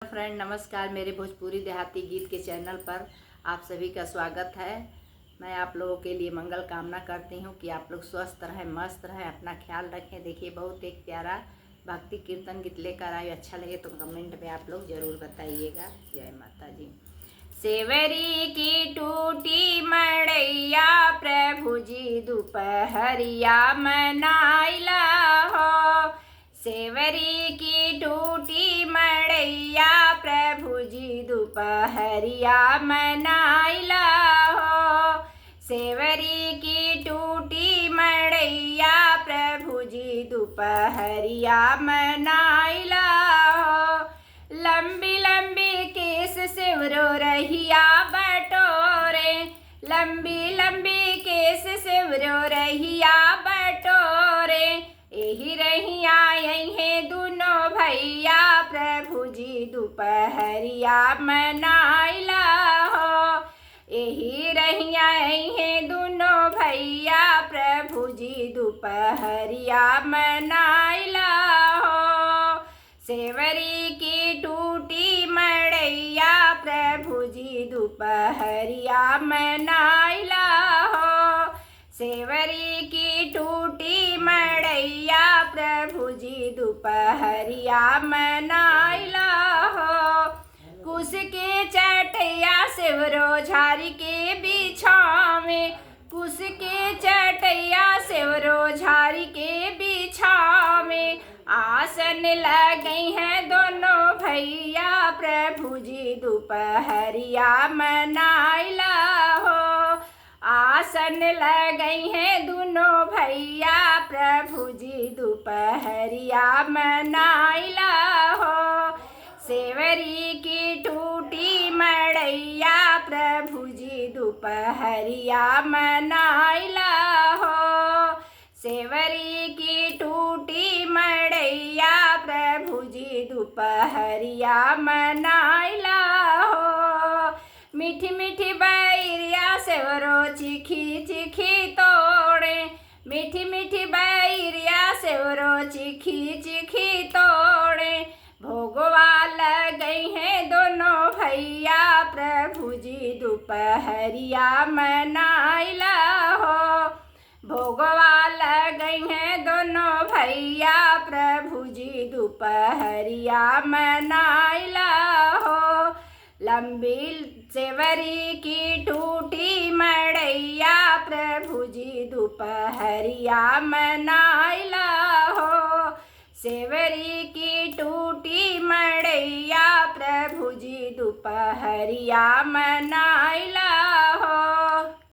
Friend नमस्कार। मेरे भोजपुरी देहाती गीत के चैनल पर आप सभी का स्वागत है। मैं आप लोगों के लिए मंगल कामना करती हूँ कि आप लोग स्वस्थ रहें, मस्त रहें, अपना ख्याल रखें। देखिए बहुत एक प्यारा भक्ति कीर्तन गीत लेकर आए। अच्छा लगे तो कमेंट में आप लोग ज़रूर बताइएगा। जय माता जी। सेवरी की टूटी मड़ैया प्रभु जी दोपहरिया मनाइला हो। सेवरी की टूटी मड़ैया प्रभु जी दोपहरिया मनाइला हो। सेवरी की टूटी मड़ैया प्रभु जी दोपहरिया मनाइला हो। लंबी लंबी केस सिवरो रहिया बटोरे, लंबी लंबी केस सिवरो रहिया बटोरे। यही रहिया यही दोनों भैया प्रभु जी दोपहरिया मनाइला हो। यही रहिया यही दोनों भैया प्रभु जी दोपहरिया मनाइला हो। सेवरी की टूटी मड़ैया प्रभु जी दोपहरिया मनाइला हो। सेवरी की टूटी मड़ैया प्रभु जी दोपहरिया मनाइला हो। कुश के चटैया सेवरो झारी के बिछावे, कुश के चटैया सेवरो झारी के बिछावे। आसन लगई हैं दोनों भैया प्रभु जी दोपहरिया मनाइला हो। आसन लगई हैं दोनों भैया प्रभु जी दोपहरिया मनाइला हो। सेवरी की टूटी मड़ैया प्रभु जी दोपहरिया मनाइला हो। सेवरी की टूटी मड़ैया प्रभु जी दोपहरिया मनाइला हो। मीठी मीठी बैरिया सेवरो चिखी चिखी तोड़े, मीठी मीठी बैरिया सेवरो चिखी चिखी तोड़े। भोगवा लगई हैं दोनों भैया प्रभु जी दोपहरिया मनाइला हो। भोगवा लगई हैं दोनों भैया प्रभु जी दोपहरिया मनाइला हो। लंबी सेवरी की टूटी मड़ैया प्रभु जी दोपहरिया मनाइला हो। सेवरी की टूटी मड़ैया प्रभु जी दोपहरिया मनाइला